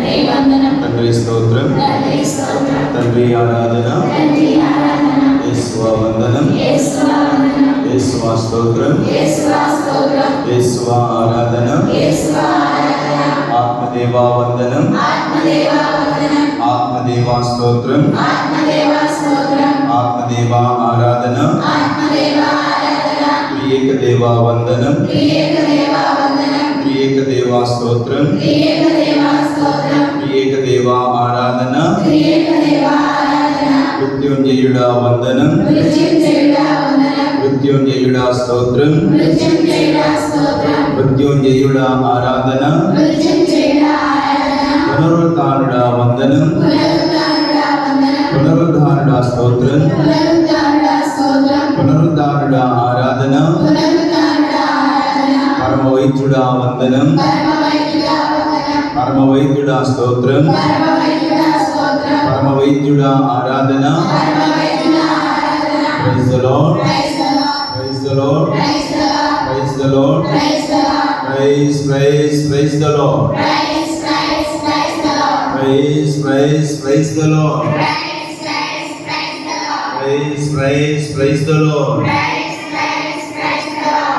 తండ్రి స్తోత్రం, తండ్రి ఆరాధన, యేసువా వందనం, యేసువా స్తోత్రం, యేసువా ఆరాధన, ఆత్మదేవా వందనం, ఆత్మదేవా స్తోత్రం, ఆత్మదేవా ఆరాధన, త్రియేక దేవా వందనం, త్రియేక దేవా స్తోత్రం, త్రియేక దేవా ఆరాధన, మృత్యుంజయుడా వందనం, మృత్యుంజయుడా స్తోత్రం, మృత్యుంజయుడా ఆరాధన, పునరుత్థానుడా వందనం, పునరుద్ధానుడా స్తోత్రం, పునరుద్ధానుడా ఆరాధన, పరమవైద్యుడా వందనం, పరమవైద్యుడా స్తోత్రం, పరమవైద్యుడా ఆరాధన. Praise the lord, praise the lord, praise the lord, praise praise praise the lord, praise praise praise the lord, praise praise praise the lord,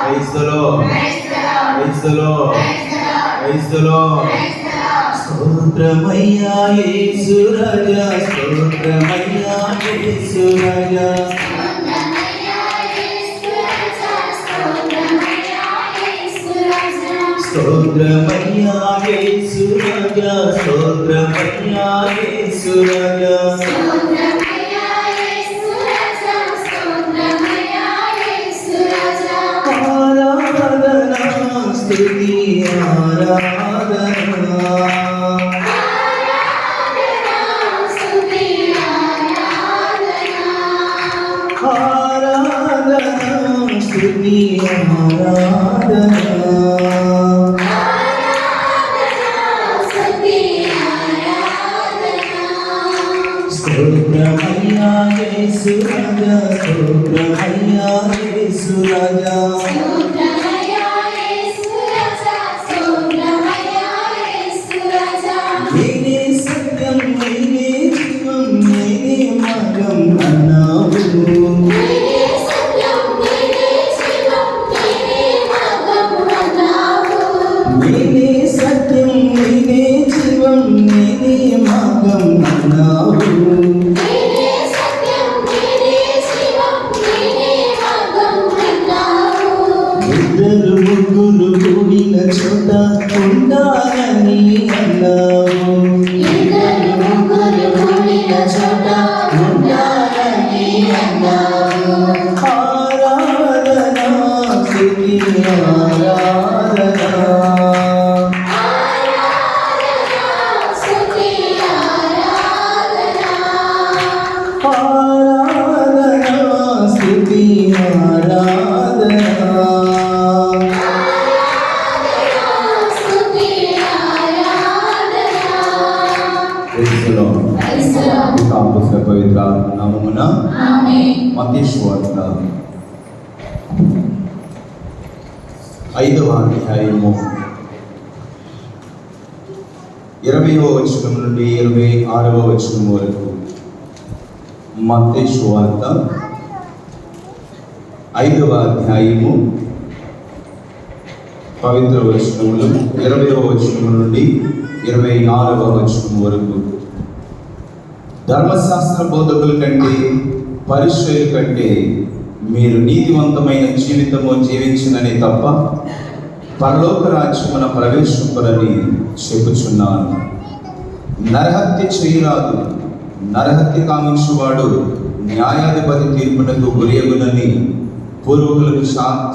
praise the lord, praise the lord, praise the lord. స్తోత్రమయ్యా యేసు రాజా, స్తోత్రమయ్యా యేసు రాజా, స్తోత్రమయ్యా యేసు రాజా, స్తోత్రమయ్యా యేసు రాజా, ఆరాధన స్తుతి ఆరాధన, స్తుతి ఆరాధన, స్తోత్రమయ్యా యేసు రాజా, స్తోత్రమయ్యా యేసు రాజా, నేనే సత్యం, నేనే జీవం, నేనే మార్గం అన్నావు, నేనే సత్యం, నేనే జీవం, నేనే మార్గం అన్నావు, ఇద్దరు ముగ్గురు కూడిన చోట ఉండాలని అన్నావు, ఇద్దరు ముగ్గురు కూడిన చోట ఉండాలని అన్నావు, ఆరాధన స్తుతి ఆరాధన, పవిత్ర నామమున మత్తయి సువార్త 5వ అధ్యాయము 20వ వచనం నుండి 26వ వచనం వరకు. మత్తయి సువార్త 5వ అధ్యాయము పవిత్ర వచనములు 20వ వచనం నుండి 26వ వచనం వరకు. ధర్మశాస్త్ర బోధకుల కంటే పరిసయ్యుల కంటే మీరు నీతివంతమైన జీవితము జీవించునని తప్ప పరలోక రాజ్యమున ప్రవేశింపరని చెప్పుచున్నాను. నరహత్య చేయరాదు, నరహత్య కామించువాడు న్యాయాధిపతి తీర్పునకు గురియగునని పూర్వకులకు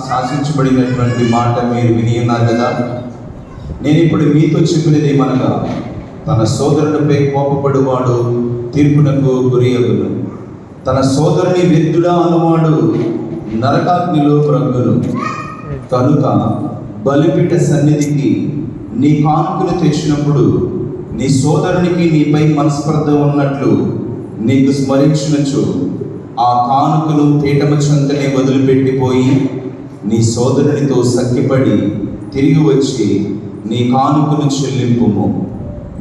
శాసించబడినటువంటి మాట మీరు విని ఉన్నారు కదా. నేను ఇప్పుడు మీతో చెప్పినది ఏమనగా, తన సోదరునిపై కోపపడువాడు తీర్పునకు గురియగును, తన సోదరుని వ్యర్థుడా అనువాడు నరకాగ్నిలో ప్రగ్గును. కనుక బలిపీఠ సన్నిధికి నీ కానుకలు తెచ్చినప్పుడు నీ సోదరునికి నీపై మనస్పర్ధ ఉన్నట్లు నీకు స్మరించినచు ఆ కానుకలు పీఠమ చెంతనే వదిలిపెట్టిపోయి నీ సోదరునితో సఖ్యపడి తిరిగి వచ్చి నీ కానుకను చెల్లింపుము.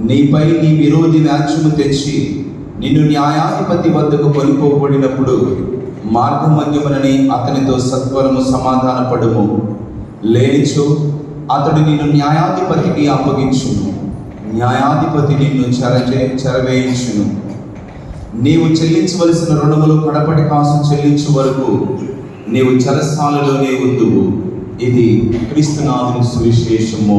నీపై నీ విరోధి వ్యాజ్యము తెచ్చి నిన్ను న్యాయాధిపతి వద్దకు కొనిపోబడినప్పుడు మార్గమధ్యమునని అతనితో సత్వరము సమాధానపడుము. లేనిచో అతడు నిన్ను న్యాయాధిపతికి అప్పగించును, న్యాయాధిపతి నిన్ను చెరవేయించును. నీవు చెల్లించవలసిన రుణములు కడపటి కాసు చెల్లించు వరకు నీవు చెరసాలలోనే ఉందువు. ఇది క్రీస్తునాథుని సువిశేషము.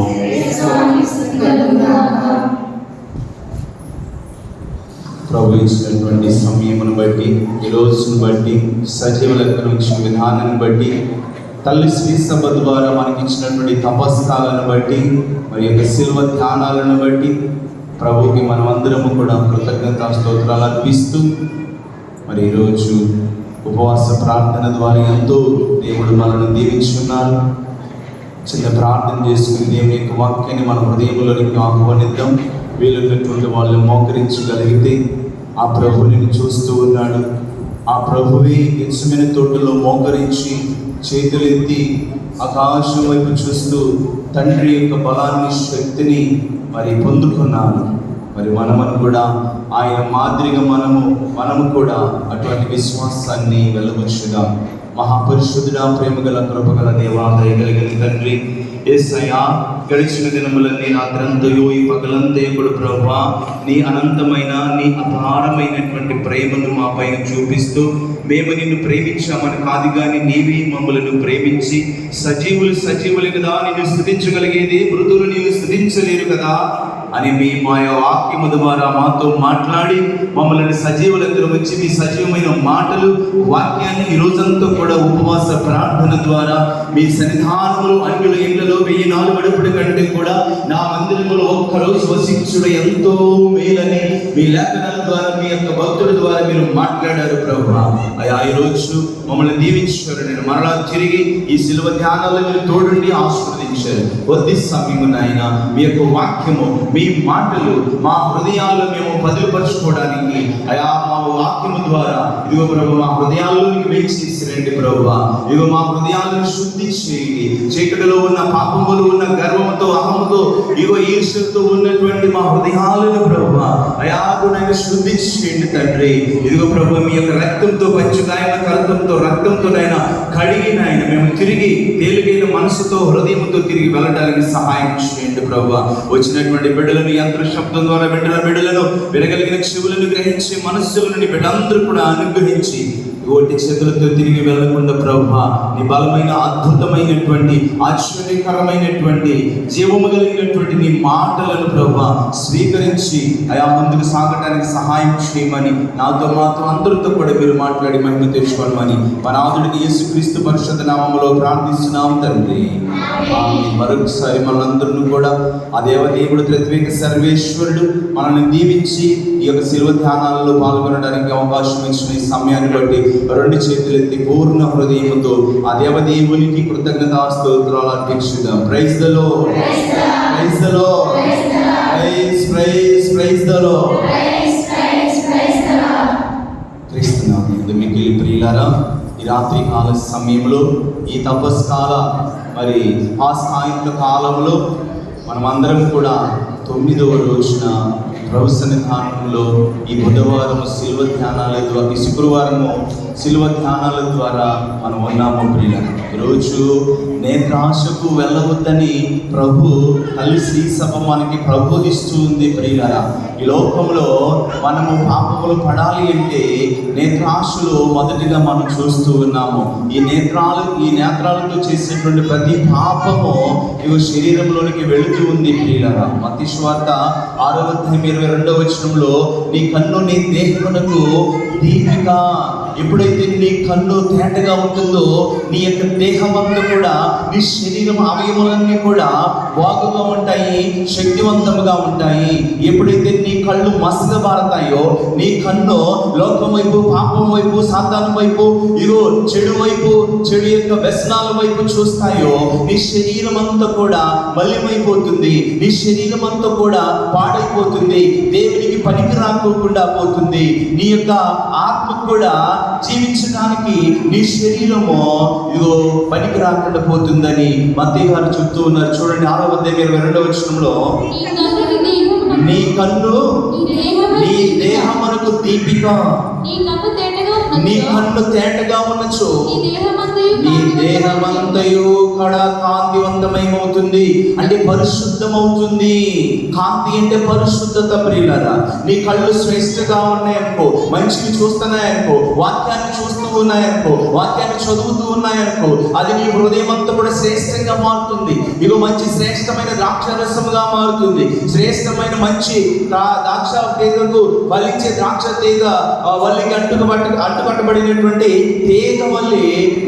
ప్రభు ఇచ్చినటువంటి సమయమును బట్టి, ఈ రోజును బట్టి, సజీవ లెక్కను ఇచ్చిన విధానాన్ని బట్టి, తల్లి శ్రీ సభ ద్వారా మనకి ఇచ్చినటువంటి తపస్కాలను బట్టి, మరి యొక్క శిల్వ ధ్యానాలను బట్టి ప్రభుకి మనమందరము కూడా కృతజ్ఞతా స్తోత్రాలు అర్పిస్తూ, మరి ఈరోజు ఉపవాస ప్రార్థన ద్వారా ఎంతో దేవుడు మనల్ని దీవించున్నారు. చిన్న ప్రార్థన చేసుకుని దేవుని యొక్క వాక్యాన్ని మన హృదయంలోనికి ఆహ్వానిద్దాం. వీలున్నటువంటి వాళ్ళు మోకరించగలిగితే ఆ ప్రభువుని చూస్తూ ఉన్నాడు. ఆ ప్రభువే యెత్షెమనే తోటలో మోకరించి చేతులెత్తి ఆకాశం వైపు చూస్తూ తండ్రి యొక్క బలాన్ని, శక్తిని మరి పొందుకున్నాను. మరి మనము కూడా ఆయన మాదిరిగా మనము కూడా అటువంటి విశ్వాసాన్ని వెల్లబుచ్చుదాం. మహాపరిశుద్ధుడా, ప్రేమగల కృపగల దేవా, దయగలిగిన తండ్రి యేసయ్యా, గడిచిన దినములన్నీ రాత్రంతయో ఈ పగలంతయో కూడా ప్రభువా నీ అనంతమైన, నీ అపారమైనటువంటి ప్రేమను మా పైన చూపిస్తూ, మేము నిన్ను ప్రేమించామని కాదు కానీ నీవే మమ్మలను ప్రేమించి సజీవులు కదా నిన్ను స్తుతించగలిగేది, మృతులు నిన్ను స్తుతించలేరు కదా అని మీ మాయ వాక్యము ద్వారా మాతో మాట్లాడి మమ్మల్ని సజీవులందరూ వచ్చి మీ సజీవమైన మాటలు, వాక్యాన్ని ఈ రోజంతా కూడా ఉపవాస ప్రార్థన ద్వారా మీ సన్నిధానములు అన్యుల ఇళ్లలో 1000 గడుపుడు కంటే కూడా నా మందిరములో ఒక్కరోజు వసించుడు ఎంతో మేలని మీ లేఖనాల ద్వారా, మీ యొక్క భక్తుల ద్వారా మీరు మాట్లాడారు ప్రభువా. అయ్యా, ఈ రోజు మమ్మల్ని దీవించారు. నేను మరలా తిరిగి ఈ శిలువ ధ్యానాల్లో మీరు తోడుండి ఆశీర్వదించారు. కొద్ది సమయం నాయన మీ యొక్క వాక్యము, మీ మాటలు మా హృదయాల్లో మేము బదులుపరచుకోవడానికి అయా మా వాక్యము ద్వారా ఇదిగో ప్రభు మా హృదయాల్లోనికి వేసేసిరండి ప్రభువా. ఇదిగో మా హృదయాలను శుద్ధి చేయండి. చీకటిలో ఉన్న పాపములు, ఉన్న గర్వంతో, అహముతో, ఇదిగో ఈర్ష్యతో ఉన్నటువంటి మా హృదయాలను ప్రభువా అయాగునైనా శుద్ధి చేయండి తండ్రి. ఇదిగో ప్రభు మీ యొక్క రక్తంతో, పంచగాయన కరతంతో, రక్తంతోనైనా కడిగినైన మేము తిరిగి తేలికైన మనసుతో, హృదయంతో తిరిగి వెళ్ళడానికి సహాయం చేయండి ప్రభువా. వచ్చినటువంటి బిడ్డలను యంత్ర శబ్దం ద్వారా బిడ్డలను వినగలిగిన చెవులను గ్రహించి మనస్సులను బిడ్డలందరూ కూడా అనుగ్రహించి ఓటి చేతులతో తిరిగి వెళ్ళకుండా ప్రభువా నీ బలమైన, అద్భుతమైనటువంటి, ఆశ్చర్యకరమైనటువంటి, జీవము కలిగినటువంటి నీ మాటలను ప్రభువా స్వీకరించి అయా ముందుకు సాగటానికి సహాయం చేయమని నాతో మాతో అందరితో కూడా మీరు మాట్లాడి మహిమ తెచ్చుకోవడమని మన నాథుడిని యేసుక్రీస్తు పరిశుద్ధ నామములో ప్రార్థిస్తున్నాం తండ్రి. మరొకసారి మనందరూ కూడా ఆ దేవదేవుడు త్రిత్వేక సర్వేశ్వరుడు మనల్ని దీవించి ఈ యొక్క శిలువ ధ్యానాలలో పాల్గొనడానికి అవకాశం ఇచ్చిన ఈ సమయాన్ని బట్టి 2 చేతులెత్తి పూర్ణ హృదయంతో ఆ దేవదేవునికి కృతజ్ఞతా స్తోత్రాలు అర్పించుదాం. Praise the lord, praise the lord, praise the lord. క్రీస్తునాథుని మిక్కిలి ప్రియులారా, ఈ రాత్రి కాల సమయంలో, ఈ తపస్కాల మరి ఆ సాయంత్ర కాలంలో మనమందరం కూడా 9వ రోజున ప్రభు సన్నిధానంలో ఈ బుధవారము శిల్వ ధ్యానాల ద్వారా, ఈ శుక్రవారము శిల్వ ధ్యానాల ద్వారా మనం ఉన్నాము ప్రియులారా. ఈరోజు నేత్రాశకు వెళ్ళవద్దని ప్రభు తల్లి శ్రీ సభ మనకి ప్రబోధిస్తూ ఉంది ప్రియులారా. ఈ లోకంలో మనము పాపములు పడాలి అంటే నేత్రాశలో మొదటిగా మనం చూస్తూ ఉన్నాము. ఈ నేత్రాలతో చేసేటువంటి ప్రతి పాపము ఇవి శరీరంలోనికి వెళుతూ ఉంది ప్రియులారా. మత్తయి సువార్త 6వ అధ్యాయం 22వ వచనంలో నీ కన్ను నీ దేహమునకు దీపిక. ఎప్పుడైతే నీ కన్ను తేటగా ఉంటుందో నీ యొక్క దేహం అంతా కూడా, నీ శరీరం అవయవాలన్నీ కూడా బాగుగా ఉంటాయి, శక్తివంతముగా ఉంటాయి. ఎప్పుడైతే నీ కళ్ళు మసకబారతాయో, నీ కన్ను లోకం వైపు, పాపం వైపు, సాతాను వైపు, ఇగో చెడు వైపు, చెడు యొక్క వ్యసనాల వైపు చూస్తాయో, నీ శరీరం అంతా కూడా మలిమైపోతుంది, నీ శరీరం అంతా కూడా పాడైపోతుంది, దేవునికి పనికి రాకోకుండా పోతుంది. నీ యొక్క ఆత్మ కూడా జీవించడానికి నీ శరీరము ఇగో పనికి రాకుండా పోతుందని మత్తయి గారు చెప్తూ ఉన్నారు. చూడండి 6వ అధ్యాయం 22వ వచనంలో నీ కన్ను నీ దేహమునకు దీపిక. నీ కన్ను తేటగా ఉన్నచో నీ దేహమంతయు కడ కాంతివంతమవుతుంది, అంటే పరిశుద్ధమవుతుంది. కాంతి అంటే పరిశుద్ధత ప్రియులారా. నీ కళ్ళు శ్రేష్టంగా ఉన్నాయనుకో, మంచిని చూస్తున్నాయనుకో, వాక్యాన్ని చూస్తూ ఉన్నాయనుకో, వాక్యాన్ని చదువుతూ ఉన్నాయనుకో, అది నీ హృదయం అంతా కూడా శ్రేష్టంగా మారుతుంది. ఇగో మంచి శ్రేష్టమైన ద్రాక్షరసముగా మారుతుంది. శ్రేష్టమైన మంచి ద్రాక్ష తీగకు ఫలించే ద్రాక్ష తీగ వల్లికి అంటుకట్టబడినటువంటి తీగ వల్లి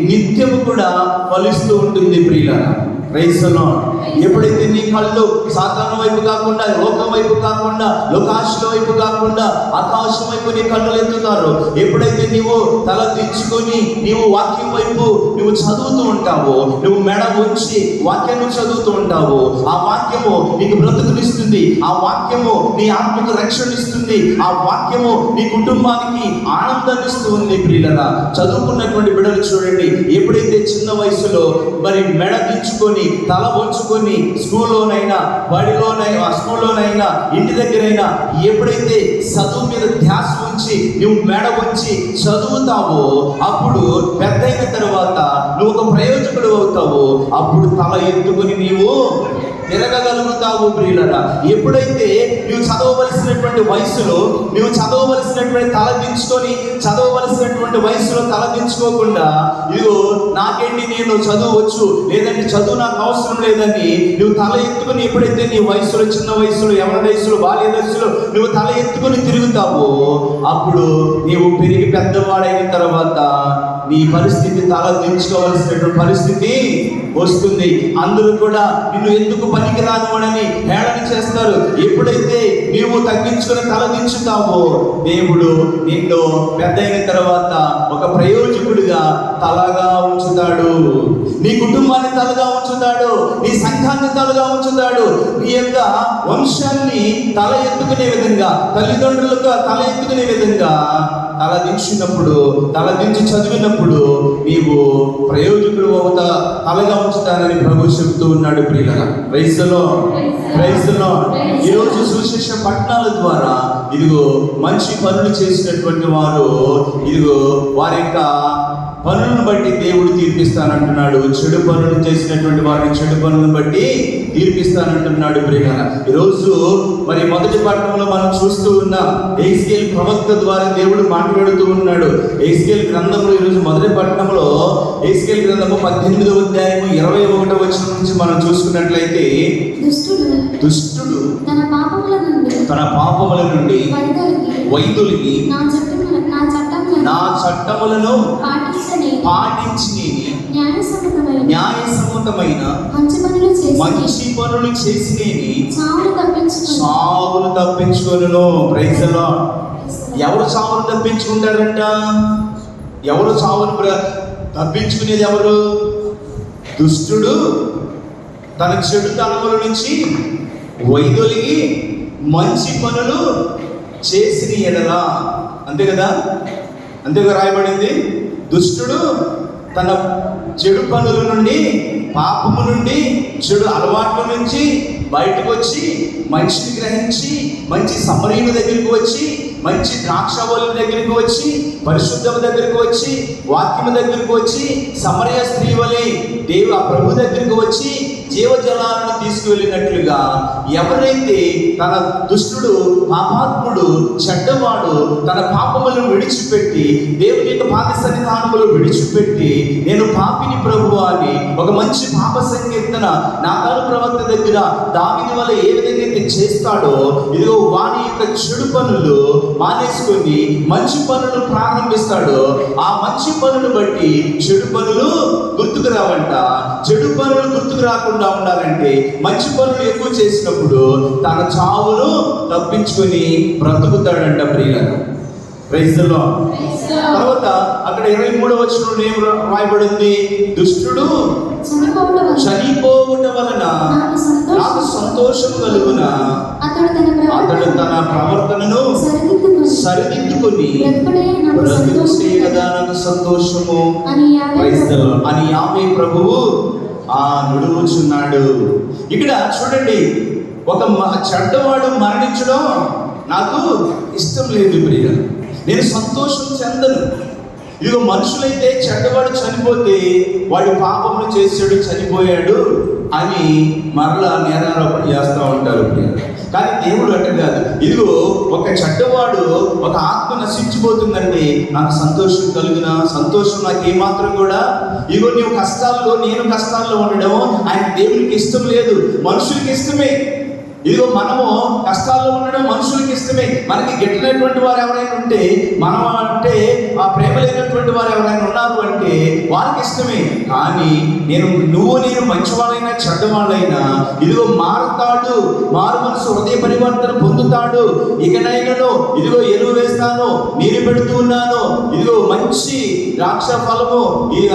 నిత్యము కూడా ఫలిస్తూ ఉంటుంది ప్రియులారా. Praise the lord. ఎప్పుడైతే నీ కళ్ళు సాతాను వైపు కాకుండా, లోకం వైపు కాకుండా, లోకాశల వైపు కాకుండా ఆకాశం వైపు నీ కళ్ళు ఎత్తుతారో, ఎప్పుడైతే నీవు తల దించుకొని నీవు వాక్యం వైపు నువ్వు చదువుతూ ఉంటావో, నువ్వు మెడ ఉంచి వాక్యాన్ని చదువుతూ ఉంటావో, ఆ వాక్యము నీకు బ్రతుకునిస్తుంది, ఆ వాక్యము నీ ఆత్మకు రక్షణ ఇస్తుంది, ఆ వాక్యము నీ కుటుంబానికి ఆనందాన్ని ఇస్తుంది. ప్రియులరా, చదువుకున్నటువంటి బిడ్డలు చూడండి, ఎప్పుడైతే చిన్న వయసులో మరి మెడ దించుకొని తల వంచుకొని స్కూల్లోనైనా స్కూల్లోనైనా ఇంటి దగ్గరైనా ఎప్పుడైతే చదువు మీద ధ్యాస ఉంచి నువ్వు మెడ ఉంచి చదువుతావో, అప్పుడు పెద్దయిన తర్వాత నువ్వు ఒక ప్రయోజకుడు అవుతావు. అప్పుడు తల ఎత్తుకుని నీవు తిరగగలుగుతావు ప్రియులరా. ఎప్పుడైతే నువ్వు చదవవలసినటువంటి వయసులో నువ్వు చదవవలసినటువంటి తల దించుకొని చదవవలసినటువంటి వయసులో తల దించుకోకుండా ఇదిగో నాకేంటి, నేను చదవచ్చు, లేదంటే చదువు నాకు అవసరం లేదని నువ్వు తల ఎత్తుకుని ఎప్పుడైతే నీ వయసులో, చిన్న వయసులో, యవన వయసులో, బాల్య దశలో నువ్వు తల ఎత్తుకుని తిరుగుతావో, అప్పుడు నీవు పెరిగి పెద్దవాడైన తర్వాత నీ పరిస్థితి తల దించుకోవలసినటువంటి పరిస్థితి వస్తుంది. అందరూ కూడా నిన్ను ఎందుకు పనికిరానివాడని హేళన చేస్తారు. ఎప్పుడైతే నీవు తగ్గించుకుని తల దించుతావో, దేవుడు నిన్ను పెద్ద అయిన తర్వాత ఒక ప్రయోజకుడిగా తలగా ఉంచుతాడు. నీ కుటుంబాన్ని తలగా ఉంచుతాడు, నీ సంఘాన్ని తలగా ఉంచుతాడు. నీ యొక్క వంశాన్ని తల ఎత్తుకునే విధంగా, తల్లిదండ్రులకు తల ఎత్తుకునే విధంగా తల దించి చదివినప్పుడు నీవు ప్రయోజకుడు అవుతా, తలగా ఉంచుతానని ప్రభు చెబుతూ ఉన్నాడు ప్రియులరా. Praise the lord. Praise the lord. ఈరోజు సువిశేష పట్టణాల ద్వారా ఇదిగో మంచి పనులు చేసినటువంటి వారు ఇదిగో వారి యొక్క పనులను బట్టి దేవుడు తీర్పిస్తానంటున్నాడు. చెడు పనులు చేసినటువంటి వారిని చెడు పనులను బట్టి తీర్పిస్తానంటున్నాడు ప్రియులారా. ఈరోజు మరి మొదటి పట్టణంలో మనం చూస్తూ ఉన్నాం, ఎహెజ్కేలు ప్రవక్త ద్వారా దేవుడు మాట్లాడుతూ ఉన్నాడు. ఎహెజ్కేలు గ్రంథంలో ఈరోజు మొదటి పట్టణంలో ఎహెజ్కేలు గ్రంథము 18వ అధ్యాయము 21వ వచనం నుంచి మనం చూసుకున్నట్లయితే, దుష్టుడు తన పాపముల నుండి వైదొలిగి నా చట్టములను పాటించి న్యాయసమ్మతమైన మంచి పనులు చేసి సావును తప్పించుకొనును. Praise the lord. ఎవరు సావును తప్పించుకుంటారంట? ఎవరు సావును తప్పించుకునేది ఎవరు? దుష్టుడు తన చెడు తనముల నుంచి వైదొలిగి మంచి పనులు చేసిన ఎడలా. అంతే కదా, అంతేగా రాయబడింది. దుష్టుడు తన చెడు పనుల నుండి, పాపము నుండి, చెడు అలవాట్ల నుంచి బయటకు వచ్చి మంచిని గ్రహించి మంచి సమరయుల దగ్గరికి వచ్చి, మంచి ద్రాక్షవల్లి దగ్గరికి వచ్చి, పరిశుద్ధం దగ్గరికి వచ్చి, వాక్యము దగ్గరికి వచ్చి, సమరయ స్త్రీ వలె ఆ ప్రభు దగ్గరికి వచ్చి జీవజలాలను తీసుకువెళ్ళినట్లుగా ఎవరైతే తన దుష్టుడు, పాపాత్ముడు, చెడ్డవాడు తన పాపములను విడిచిపెట్టి దేవుని యొక్క పాద సన్నిధానములు విడిచిపెట్టి నేను పాపిని ప్రభువా అని ఒక మంచి పాప సంకీర్తన నాతాను ప్రవక్త దగ్గర దావీదు వల్ల ఏ విధంగా అయితే చేస్తాడో, ఇదిగో వాని యొక్క చెడు పనులు మానేసుకొని మంచి పనులు ప్రారంభిస్తాడో, ఆ మంచి పనులు బట్టి చెడు పనులు గుర్తుకు రావంట. చెడు పనులు గుర్తుకు రాకుండా ఉండాలంటే మంచి పనులు ఎక్కువ చేసినప్పుడు తన చావును తప్పించుకొని బ్రతుకుతాడంట ప్రియులను. Praise the lord. తర్వాత అక్కడ 23వ వచనంలో ఏం రాయబడింది? దుష్టుడు చనిపోవుట వలన నాకు సంతోషం కలుగున అతడు తన ప్రవర్తనను సరిదిద్దుకొని బ్రతుకుతే కదా నాకు సంతోషము అని ఆమె ప్రభువు నుడువుచున్నాడు. ఇక్కడ చూడండి, ఒక చెడ్డవాడు మరణించడం నాకు ఇష్టం లేదు ప్రియ, నేను సంతోషం చెందను. ఇదిగో మనుషులైతే చెడ్డవాడు చనిపోతే వాడు పాపములు చేసాడు చనిపోయాడు అని మరలా నేరారోపణ చేస్తూ ఉంటారు ప్రియ. కానీ దేవుడు అంటే కాదు. ఇదిగో ఒక చెడ్డవాడు ఒక ఆత్మ నశించిపోతుందంటే నాకు సంతోషం కలుగునా? సంతోషం నాకు ఏమాత్రం కూడా. ఇదిగో నీవు కష్టాల్లో నేను కష్టాల్లో ఉండడం ఆయన దేవునికి ఇష్టం లేదు, మనుషులకి ఇష్టమే. ఇదిగో మనము కష్టాల్లో ఉండడం మనుషులకి ఇష్టమే. మనకి గిట్టలేటువంటి వారు ఎవరైనా ఉంటే, మనం అంటే ఆ ప్రేమ లేనటువంటి వారు ఎవరైనా ఉన్నారు అంటే వారికి ఇష్టమే. కానీ నేను మంచివాళ్ళైనా చెడ్డవాళ్ళైనా ఇదిగో మారుతాడు, మారు మనసు హృదయ పరివర్తన పొందుతాడు. ఇకనైనాను ఇదిగో ఎరువు వేస్తాను, నీరు పెడుతూ ఉన్నాను, ఇదిగో మంచి ద్రాక్ష ఫలము ఇక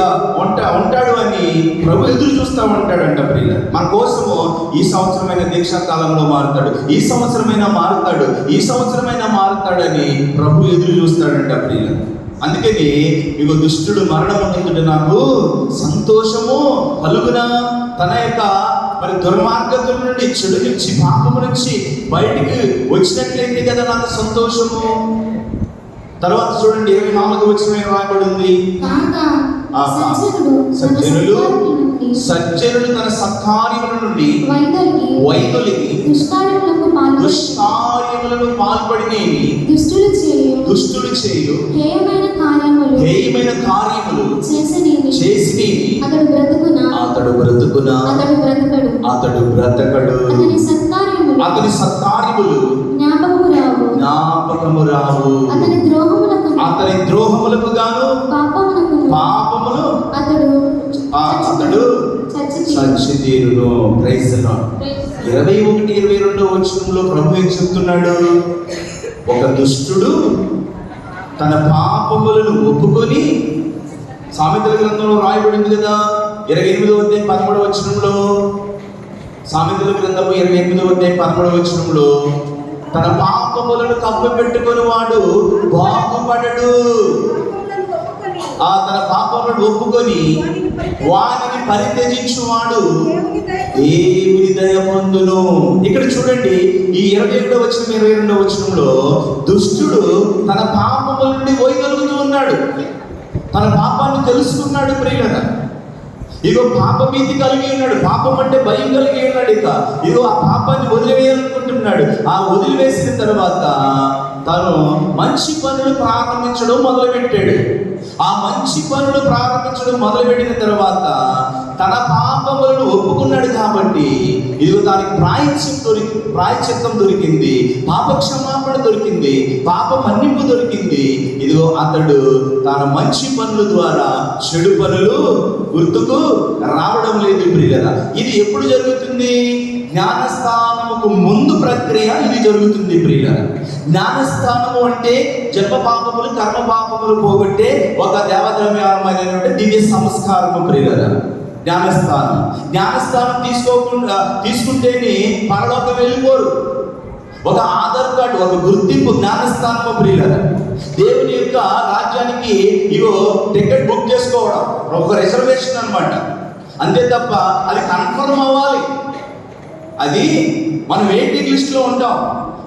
ఉంటాడు అని ప్రభు ఎదురు చూస్తూ ఉంటాడంట ప్రియుల. మన కోసము ఈ సంవత్సరమైన దీక్షా కాలంలో మారుతాడు, ఈ సంవత్సరమైనా మారుతాడు, ఈ సంవత్సరమైనా మారుతాడని ప్రభు ఎదురు చూస్తాడంట ప్రియుల. అందుకని ఇగో దుష్టుడు మరణం అందుంటే నాకు సంతోషము కలుగునా? తన యొక్క మరి దుర్మార్గతుల నుండి, చెడు నుంచి, పాపము నుంచి బయటికి వచ్చినట్లయితే కదా నాకు సంతోషము. తర్వాత చూడండి 24వ వచనం రాయబడింది, సజ్జనులు తన సత్కార్యముల నుండి వైదొలిగి దుష్కార్యములను పాల్పడినేవి దుష్టులు చేయు హేయమైన కార్యములు చేసి అతడు బ్రతుకునా అతడు బ్రతకడు, అతని సత్కార్యములు జ్ఞాపకము రావు, అతని ద్రోహములకు గాను పాపములు అతడు చచ్చితీరును. Praise the lord. 21-22 వచనంలో ప్రభు ఏం చెప్తున్నాడు? ఒక దుష్టుడు తన పాపములను ఒప్పుకొని, సామెతల గ్రంథంలో రాయబడింది కదా 28వ వచనంలో, సామెతల గ్రంథము 28వ వచనంలో, తన పాపములను కప్పిపెట్టుకొని వాడు బాగుపడడు, తన పాపములను ఒప్పుకొని వారిని పరిత్యజించువాడు దేవుని దయ పొందును. ఇక్కడ చూడండి ఈ 21వ వచనం 22వ వచనంలో దుష్టుడు తన పాపముల నుండి వైదొలుగుతూ ఉన్నాడు, తన పాపాన్ని తెలుసుకున్నాడు ప్రియులరా. ఇగో పాపభీతి కలిగి ఉన్నాడు, పాపం అంటే భయం కలిగి ఉన్నాడు. ఇగో ఆ పాపాన్ని వదిలివేయాలనుకుంటున్నాడు. ఆ వదిలివేసిన తర్వాత తను మంచి పనులు ప్రారంభించడం మొదలుపెట్టాడు. ఆ మంచి పనులు ప్రారంభించడం మొదలుపెట్టిన తర్వాత తన పాపములను ఒప్పుకున్నాడు కాబట్టి ఇదిగో దానికి ప్రాయశ్చిత్తం దొరికింది, పాప క్షమాపణ దొరికింది, పాప మన్నింపు దొరికింది. ఇదిగో అతడు తన మంచి పనుల ద్వారా చెడు పనులు గుర్తుకు రావడం లేదు ప్రియులారా. ఇది ఎప్పుడు జరుగుతుంది? జ్ఞానస్థానముకు ముందు ప్రక్రియ ఇది జరుగుతుంది ప్రియులారా. జ్ఞానస్థానము అంటే జన్మ పాపములు కర్మ పాపములు పోగొట్టే ఒక దేవద్రవ్యమైన దివ్య సంస్కారము ప్రియులారా. జ్ఞానస్థానం తీసుకుంటేనే పరలోకం వెళ్ళిపోరు. ఒక ఆధార్ కార్డు, ఒక గుర్తింపు జ్ఞానస్థానము ప్రియులారా. దేవుని యొక్క రాజ్యానికి ఇగో టికెట్ బుక్ చేసుకోవడం ఒక రిజర్వేషన్ అన్నమాట. అంతే తప్ప అది కన్ఫర్మ్ అవ్వాలి. అది మనం వెయిటింగ్ లిస్ట్లో ఉంటాం.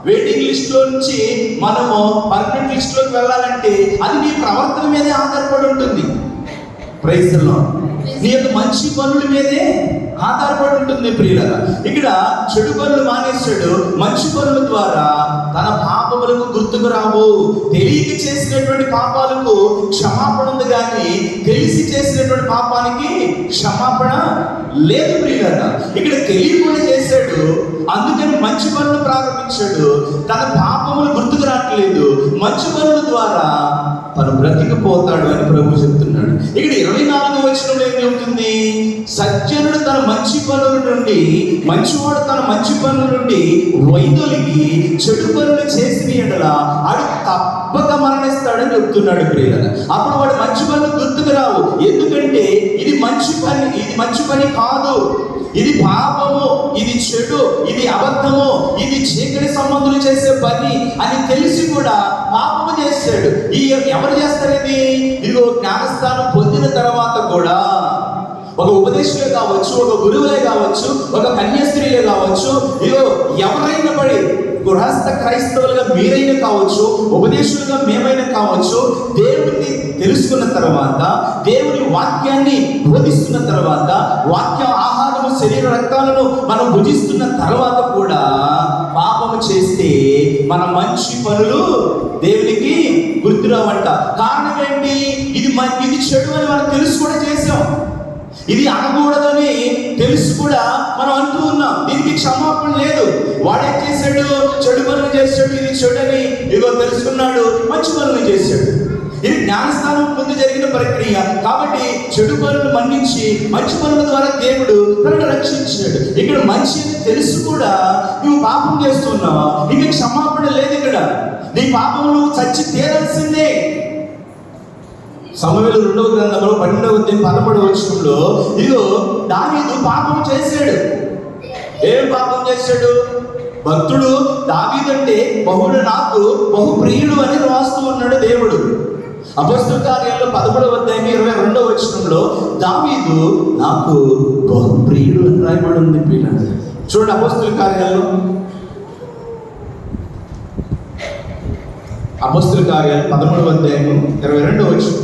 వెయిటింగ్ లిస్ట్లో నుంచి మనము పర్మనెంట్ లిస్ట్లోకి వెళ్ళాలంటే అది నీ ప్రవర్తన మీదే ఆధారపడి ఉంటుంది. Praise the lord. నీ యొక్క మంచి పనుల మీదే ఆధారపడి ఉంటుంది ప్రియులారా. ఇక్కడ చెడు పనులు మానేశాడు, మంచి పనుల ద్వారా తన పాపములకు గుర్తుకు రావు. తెలియక చేసినటువంటి పాపాలకు క్షమాపణ ఉంది కానీ తెలిసి చేసినటువంటి పాపానికి క్షమాపణ లేదు ప్రియులారా. ఇక్కడ తెలియకుండా చేశాడు, అందుకని మంచి పనులు ప్రారంభించాడు. తన పాపములు గుర్తుకు రావట్లేదు, మంచి పనుల ద్వారా తను బ్రతికిపోతాడు అని ప్రభు చెప్తున్నాడు. ఇక్కడ 24వ వచనంలో ఏం చెబుతుంది? సజ్జనుడు తన మంచి పనుల నుండి, మంచివాడు తన మంచి పనుల నుండి వైదొలిగి చెడు పనులు చేసిన ఎడల ఆడు తప్పక మరణిస్తాడని చెప్తున్నాడు ప్రియులారా. అప్పుడు వాడు మంచి పనులు గుర్తుకు రావు. ఎందుకంటే ఇది మంచి పని కాదు, ఇది పాపము, ఇది చెడు, ఇది అబద్ధము, ఇది చీకటి సంబంధులు చేసే పని అని తెలిసి కూడా పాపము చేశాడు. ఎవరు చేస్తారు ఇది? ఇదిగో జ్ఞానస్థానం పొందిన తర్వాత కూడా ఒక ఉపదేశులే కావచ్చు, ఒక గురువులే కావచ్చు, ఒక కన్యాస్త్రీలే కావచ్చు, ఇగో ఎవరైనా పడి గృహస్థ క్రైస్తవులుగా మీరైనా కావచ్చు, ఉపదేశులుగా మేమైనా కావచ్చు, దేవుడిని తెలుసుకున్న తర్వాత, దేవుని వాక్యాన్ని బోధిస్తున్న తర్వాత, వాక్య ఆహారము శరీర రక్తాలను మనం భుజిస్తున్న తర్వాత కూడా పాపము చేస్తే మన మంచి పనులు దేవునికి గుర్తురావంట. కారణం ఏంటి? ఇది చెడు అని మనం తెలుసు కూడా చేసాం, ఇది అనకూడదని తెలుసు కూడా మనం అంటూ ఉన్నాం. దీనికి క్షమాపణ లేదు. వాడేం చేశాడు? చెడు పనులు చేశాడు, ఇది చెడని ఇదిగో తెలుసుకున్నాడు, మంచి పనులు చేశాడు. ఇది జ్ఞానస్థానం ముందు జరిగిన ప్రక్రియ. కాబట్టి చెడు పనులు మన్నించి మంచి పనుల ద్వారా దేవుడు తనను రక్షించాడు. ఇక్కడ మంచి తెలుసు కూడా నువ్వు పాపం చేస్తున్నావా, నీకు క్షమాపణ లేదు. ఇక్కడ నీ పాపములు చచ్చి తీరాల్సిందే. సమూయేలు 2వ గ్రంథంలో 12వ అధ్యాయం 13వ వచనంలో ఇదిగో దావీదు పాపం చేశాడు. ఏం పాపం చేశాడు? భక్తుడు దావీదు అంటే నాకు బహు ప్రియుడు అని రాస్తూ ఉన్నాడు దేవుడు. అపొస్తలుల కార్యాల్లో 11వ అధ్యాయం 22వ వచనంలో దావీదు నాకు బహు ప్రియుడు అని రాయబడి ఉంది. పిల్లలు చూడండి, అపొస్తలుల కార్యాల్లో 13వ అధ్యాయం 22వ వచనం.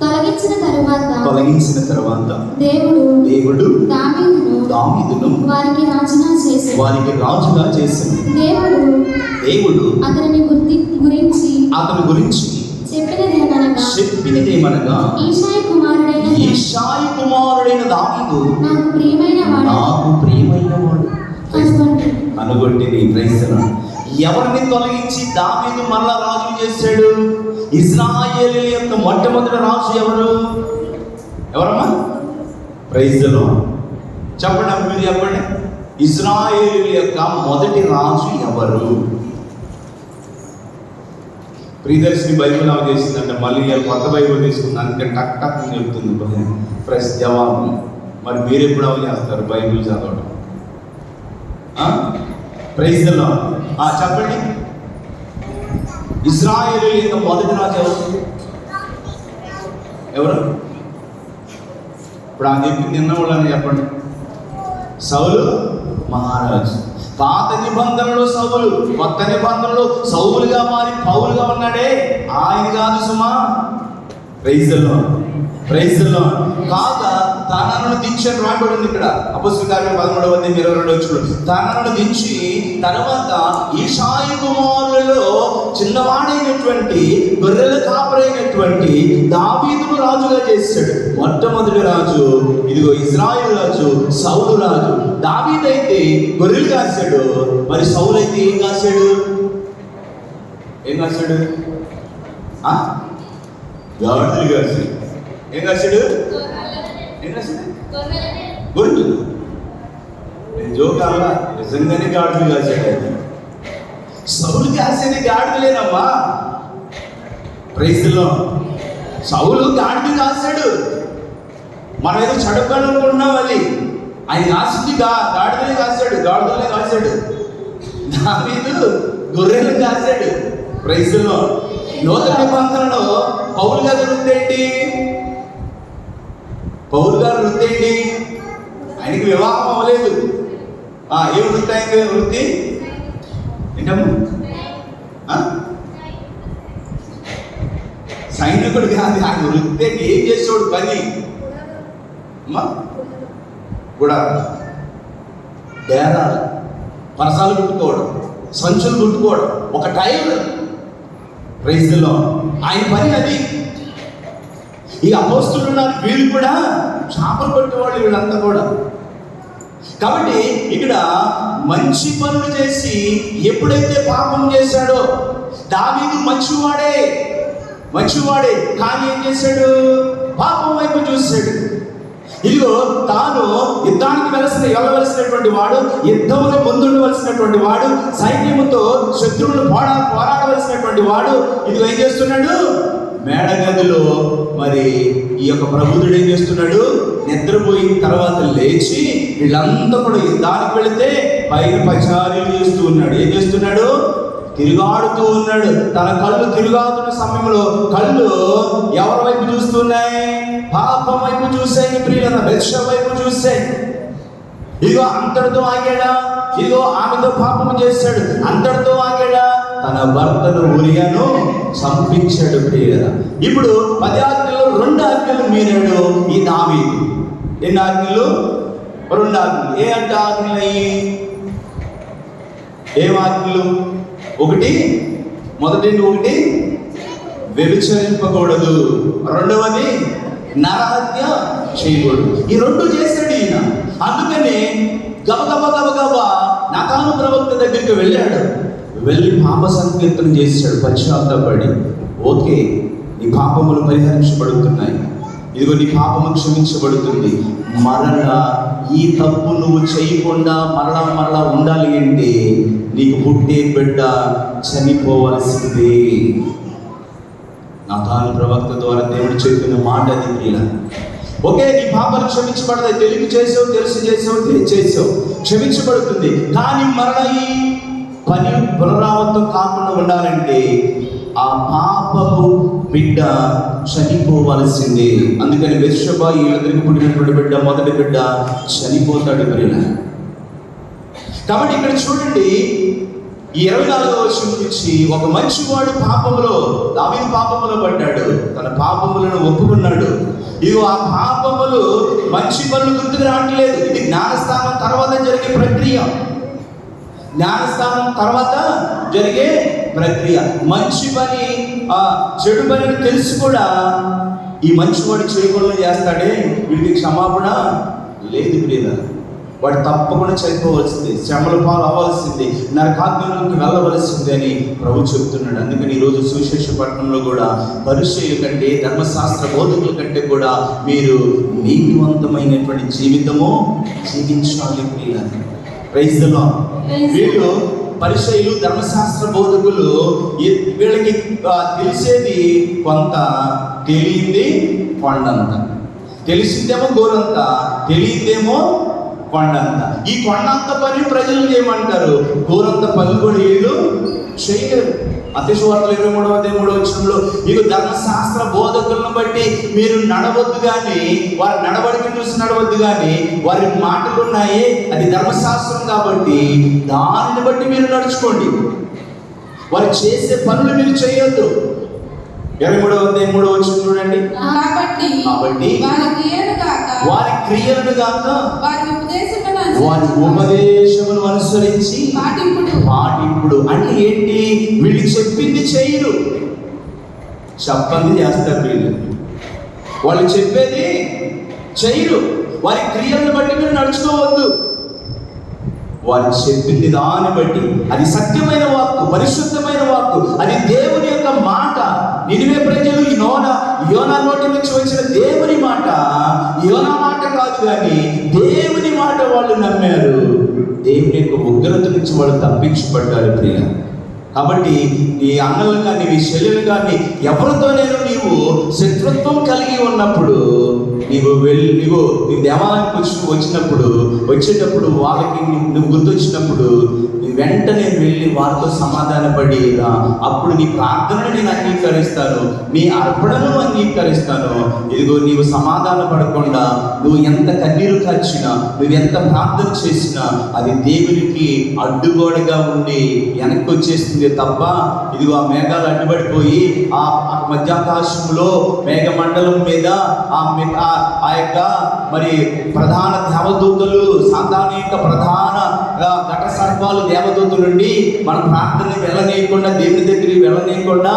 తొలగించిన తరువాత దేవుడు దావీదును వారికి రాజుగా చేశాడు. దేవుడు అతని గురించి చెప్పినదేమనగా ఈషాయి కుమారుడైన దావీదు నాకు ప్రియమైన వాడు అనుగొట్టిని. ప్రైజ్‌లార్డ్. ఎవరిని తొలగించి దావీదు మరలా రాజు చేశాడు? ఇశ్రాయేలు యొక్క మొట్టమొదటి రాజు ఎవరమ్మా? ప్రైజ్‌లార్డ్. చెప్పండి, మీరు చెప్పండి. ఇశ్రాయేలు యొక్క మొదటి రాజు ఎవరు? ప్రియదర్శిని బైబిల్ ఆమె చేసిందంటే మళ్ళీ కొత్త బైబిల్ తీసుకుంది, అందుకే టక్ టక్ అని చెప్తుంది ప్రెస్ జవాబు. మరి మీరు ఎప్పుడు అవి చేస్తారు బైబిల్ చదవడం? ప్రైజ్‌లార్డ్. చెప్పండి, ఇశ్రాయేలు యొక్క మొదటి రాజు ఎవరు? ఇప్పుడు ఆయన చెప్పి నిన్న వాళ్ళని చెప్పండి. సౌలు మహారాజు. పాత నిబంధనలో సౌలు, కొత్త నిబంధనలో సౌలుగా మారి పౌలుగా ఉన్నాడే ఆయన కాదు సుమా. ప్రైజ్‌లార్డ్. కాగా తనను దించని రాబడింది ఇక్కడ అపొస్తలుల కార్యం 13వ అధ్యాయం 22వ వచనం. తనను దించి తర్వాత ఈషాయి కుమారులలో చిన్నవాడైనటువంటి గొర్రెల కాపరైనటువంటి దావీదును రాజుగా చేశాడు. మొట్టమొదటి రాజు ఇదిగో ఇశ్రాయేలు రాజు సౌలు రాజు. దావీదు అయితే గొర్రెలు కాశాడు, మరి సౌలు అయితే ఏం కాశాడు? గాడిదలు కాశాడు. ఏం కాశాడు? గొర్రెలు. జోకాల నిజంగానే గాడిదలు కాశాడు. ఆయన సౌలు కాసేది గాడిదలేనమ్మా. ప్రైజ్‌లార్డ్. సౌలు గాడిదలు కాశాడు. మనం ఏదో చడుకోవాలనుకుంటున్నాం, అది ఆయన కాసింది గాడిదలే కాశాడు. దావీదు గొర్రెలు కాశాడు. ప్రైజ్‌లార్డ్. నూతన నిబంధనలో పౌలు గారు వృత్తి ఏంటి? ఆయనకి వివాహం అవ్వలేదు. ఏ వృత్తి ఆయన వృత్తి ఏంటమ్మా? సైనికుడు కాదు ఆయన వృత్తి. ఏం చేసేవాడు పని అమ్మా? కూడా డేరాలు, పరసాలు కుట్టుకోవడం, సంచులు కుట్టుకోవడం, ఒక టైలర్. ప్రైజ్‌లార్డ్. ఆయన పని అది. ఈ అపోస్తలులు ఉన్నారు, వీళ్ళు కూడా చేపలు పట్టేవాళ్ళు, వీళ్ళంతా కూడా. కాబట్టి ఇక్కడ మంచి పనులు చేసి ఎప్పుడైతే పాపం చేశాడో, దావీదు మంచివాడే కానీ ఏం చేశాడు? పాపం వైపు చూశాడు. ఇదిగో తాను యుద్ధానికి వెళ్ళవలసినటువంటి వాడు, యుద్ధంలో ముందుండవలసినటువంటి వాడు, సైన్యముతో శత్రువులను పోరాడవలసినటువంటి వాడు, ఇదిగో ఏం చేస్తున్నాడు? మేడగదిలో మరి ఈ యొక్క ప్రబుద్ధుడు ఏం చేస్తున్నాడు? నిద్రపోయిన తర్వాత లేచి వీళ్ళంతా కూడా యుద్ధానికి వెళితే పైన పచారీలు చేస్తూ ఉన్నాడు. ఏం చేస్తున్నాడు? తిరుగాడుతూ ఉన్నాడు. తన కళ్ళు తిరుగాడుతున్న సమయంలో కళ్ళు ఎవరి వైపు చూస్తున్నాయి? పాపం వైపు చూసాయి ప్రియుల, బెత్షెబ వైపు చూసాయి. ఇదిగో అంతటితో ఆగాడా? ఇదిగో ఆమెతో పాపము చేశాడు, అంతటితో ఆగాడా? తన భర్తను ఉరియాను చంపించాడు ప్రియుల. ఇప్పుడు 10 ఆజ్ఞలు 2 ఆజ్ఞలు మీరాడు ఈ దావీదు. ఎన్ని ఆజ్ఞలు? 2 ఆజ్ఞలు. ఏ అంటే ఆజ్ఞలయ్యి? ఏం ఆజ్ఞలు? మొదటి వ్యభిచరింపకూడదు, రెండవది నరహత్య చేయకూడదు. ఈ 2 చేశాడు ఈయన. అందుకనే గబగబా నాతాను ప్రవక్త దగ్గరికి వెళ్ళి పాప సంకీర్తన చేశాడు, పశ్చాత్తాపడి. ఓకే, నీ పాపములు పరిహరించబడుతున్నాయి, ఇదిగో నీ పాపము క్షమించబడుతుంది. మరలా ఈ తప్పు నువ్వు చేయకుండా మరలా ఉండాలి అంటే నీకు పుట్టే బిడ్డ చనిపోవలసిందే. నాతాను ప్రవక్త ద్వారా దేవుడు చెప్పిన మాట అది ప్రియుల. ఓకే, నీ పాపాలు క్షమించబడతాయి. తెలివి చేసావు, చేసావు, క్షమించబడుతుంది. కానీ మరలా ఈ పని పునరావృతం కాకుండా ఉండాలంటే ఆ పాపపు బిడ్డ చనిపోవలసిందే. అందుకని బెత్షెబ వీళ్ళందరికీ పుట్టినటువంటి బిడ్డ, మొదటి బిడ్డ చనిపోతాడు ప్రియుల. కాబట్టి ఇక్కడ చూడండి, ఈ 24వ వచనం నుంచి ఒక మంచివాడు పాపములో, దావీదు పాపములో పడ్డాడు, తన పాపములను ఒప్పుకున్నాడు. ఇదిగో ఆ పాపములు మంచి పనులు గుర్తుకు రావట్లేదు. ఇది జ్ఞానస్థానం తర్వాత జరిగే ప్రక్రియ. మంచి పని చెడు పని తెలిసి కూడా ఈ మంచివాడు చెడు పనులు చేస్తాడే, వీడికి క్షమాపణ లేదు ప్రియుల. వాడు తప్పకుండా చనిపోవలసింది, శ్రమల పాలు అవ్వాల్సింది, నరకాగ్నిలోకి వెళ్ళవలసింది అని ప్రభు చెబుతున్నాడు. అందుకని ఈరోజు సువిశేష పట్టణంలో కూడా పరిచయుల కంటే, ధర్మశాస్త్ర బోధకుల కంటే కూడా మీరు నీతివంతమైనటువంటి జీవితము జీవించాలి ప్రియుల. Praise the lord. వీళ్ళు పరిచయులు, ధర్మశాస్త్ర బోధకులు, వీళ్ళకి తెలిసేది కొంత, తెలియంది కొండంత. తెలిసిందేమో గోరంత, తెలియందేమో కొండంత. ఈ కొండంత పని ప్రజలు చేయమంటారు, గోరంత పని కూడా వీళ్ళు చేయలేరు. అతిశవార్తలు 23వ అధ్యాయం 3వ వచనంలో మీకు ధర్మశాస్త్ర బోధకులను బట్టి మీరు నడవద్దు కానీ, వారి నడవడికి చూసి నడవద్దు కానీ, వారి మాటలు ఉన్నాయి, అది ధర్మశాస్త్రం కాబట్టి దానిని బట్టి మీరు నడుచుకోండి, వారు చేసే పనులు మీరు చేయొద్దు. 23వ అధ్యాయం 3వ వచనం చూడండి. కాబట్టి వారి క్రియలను కాక వారి ఉపదేశమును అనుసరించి పాటింపుడు. అంటే ఏంటి? వీళ్ళు చెప్పింది చేయరు, చెప్పంది చేస్తారు. వాళ్ళు చెప్పేది చేయరు. వారి క్రియలను బట్టి మీరు నడుచుకోవద్దు, వారు చెప్పింది దాన్ని బట్టి. అది సత్యమైన వాక్కు, పరిశుద్ధమైన వాక్కు, అది దేవుని యొక్క మాట. నినివే ప్రజలు యోనా నోటి నుంచి వచ్చిన దేవుని మాట, యోనా మాట కాదు కానీ దేవుని మాట వాళ్ళు నమ్మారు. దేవుని యొక్క ఉగ్రత నుంచి వాళ్ళు తప్పించబడ్డారు ప్రియ. కాబట్టి నీ అన్నలు కానీ, నీ చెల్లెలు కానీ, ఎవరితోనైనా నీవు శత్రుత్వం కలిగి ఉన్నప్పుడు, నీ దేవాలయానికి వచ్చేటప్పుడు వాళ్ళకి నువ్వు గుర్తొచ్చినప్పుడు వెంటనే వెళ్ళి వారితో సమాధానపడి అప్పుడు నీ ప్రార్థనను నేను అంగీకరిస్తాను, నీ అర్పణను అంగీకరిస్తాను. ఇదిగో నీవు సమాధాన పడకుండా నువ్వు ఎంత కన్నీరు కార్చినా, నువ్వు ఎంత ప్రార్థన చేసినా అది దేవునికి అడ్డుగోడగా ఉండి వెనక్కి వచ్చేస్తుంది తప్ప, ఇదిగో ఆ మేఘాలు అడ్డుపడిపోయి ఆ మధ్యాకాశంలో మేఘ మండలం మీద ఆ యొక్క మరి ప్రధాన దేవదూతలు, సాధారణ యొక్క ప్రధాన ఘట సర్పాలు దేవదూతలు నుండి మన ప్రార్థనని వెళ్ళనీయకుండా, దేవుని దగ్గరికి వెళ్ళనీయకుండా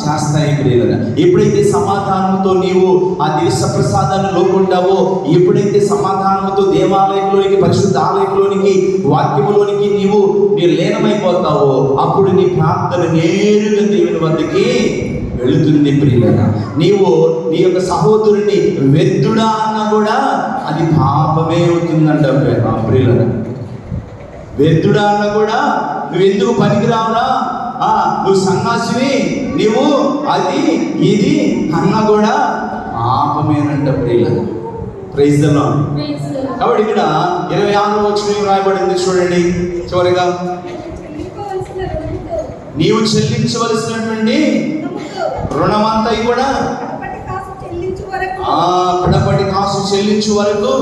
చేస్తాయి ప్రియులారా. ఎప్పుడైతే సమాధానంతో నీవు ఆ దివ్య ప్రసాదాన్ని లోకుంటావో, ఎప్పుడైతే సమాధానంతో దేవాలయంలోనికి, పరిశుద్ధ ఆలయంలోనికి, వాక్యములోనికి నీవు లీనమైపోతావో, అప్పుడు నీ ప్రార్థన నేరుగా దేవుని వద్దకి వెళుతుంది ప్రియులారా. నీవు నీ యొక్క సహోదరుని వ్యర్థుడా అన్నా కూడా అది పాపమే అవుతుందంట ప్రియులారా. వ్యర్థుడా అన్నా కూడా నువ్వు ఎందుకు పనికిరావురా, నువ్వు సన్నాసివి, నీవు అది ఇది అన్నా కూడా పాపమేనంట ప్రియులారా. Praise the lord. కాబట్టి ఇక్కడ 26వ వచనం రాయబడింది చూడండి చివరిగా. నీవు చెల్లించవలసినటువంటి రుణమంతా కూడా కడపటి కాసు చెల్లించు వరకు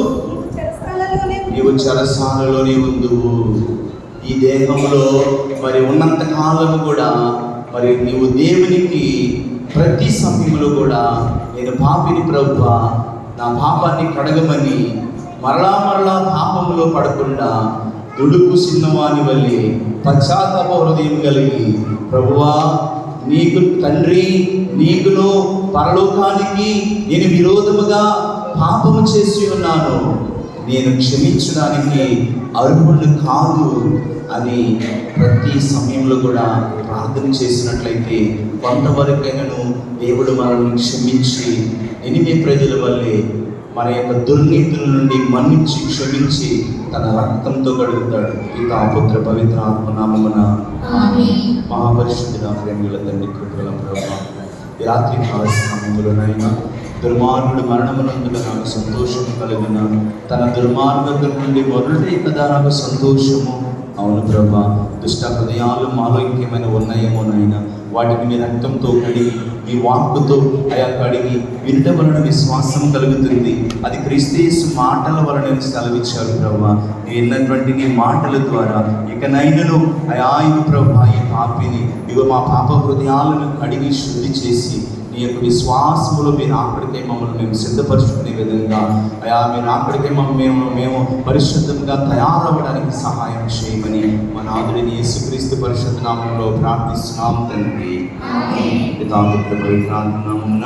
నీవు చెరసాలలోనే ఉందువు. ఈ దేహంలో మరి ఉన్నంత కాలము కూడా మరి నీవు దేవునికి ప్రతి సమయంలో కూడా నేను పాపిని ప్రభువా, నా పాపాన్ని కడగమని మరలా పాపంలో పడకుండా దుడుకు చిన్నవాని వల్లే పశ్చాత్తాప హృదయం కలిగి ప్రభువా, నీకు తండ్రి, నీకును పరలోకానికి నేను విరోధముగా పాపము చేసి ఉన్నాను, నేను క్షమించడానికి అర్హుడు కాదు అని ప్రతి సమయంలో కూడా ప్రార్థన చేసినట్లయితే కొంతవరకైనాను దేవుడు మనల్ని క్షమించి ఎనిమిది ప్రజల వల్లే మన యొక్క దుర్నీతుల నుండి మన్నించి క్షమించి తన రక్తంతో కడుగుతాడు. పితా పుత్ర పవిత్ర ఆత్మనామమున మహాపరిశుద్ధుల ప్రేమల తండ్రి కృపల ప్రభువా, ఈ రాత్రి కాల సమయంలోనైనా దుర్మార్గుడు మరణమునందున నాకు సంతోషము కలిగిన తన దుర్మార్గత నుండి మొదటి కదా నాకు సంతోషము. అవును ప్రభా, దుష్ట హృదయాలు మాలో ఇంకేమైనా ఉన్నాయేమోనైనా వాటిని మీ రక్తంతో కడిగి మీ వాక్కుతో అయా కడిగి వినటం వలన విశ్వాసం కలుగుతుంది. అది క్రీస్తు మాటల వలన సెలవిచ్చారు ప్రభా. విన్నటువంటి నీ మాటల ద్వారా ఇకనైనను అయా ఇవి ప్రభా, ఈ పాపిని ఇగో మా పాప హృదయాలను కడిగి శుద్ధి చేసి నీ యొక్క విశ్వాసములో మీరు అక్కడికే మమ్మల్ని మేము సిద్ధపరుచుకునే విధంగా అయా మీరు అక్కడికే మేము పరిశుద్ధంగా తయారవ్వడానికి సహాయం చేయమని మా నాథుడిని యేసుక్రీస్తు పరిశుద్ధ నామములో ప్రార్థిస్తున్నాం తండ్రి. పితా పుత్ర పవిత్ర నామమున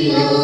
Amen.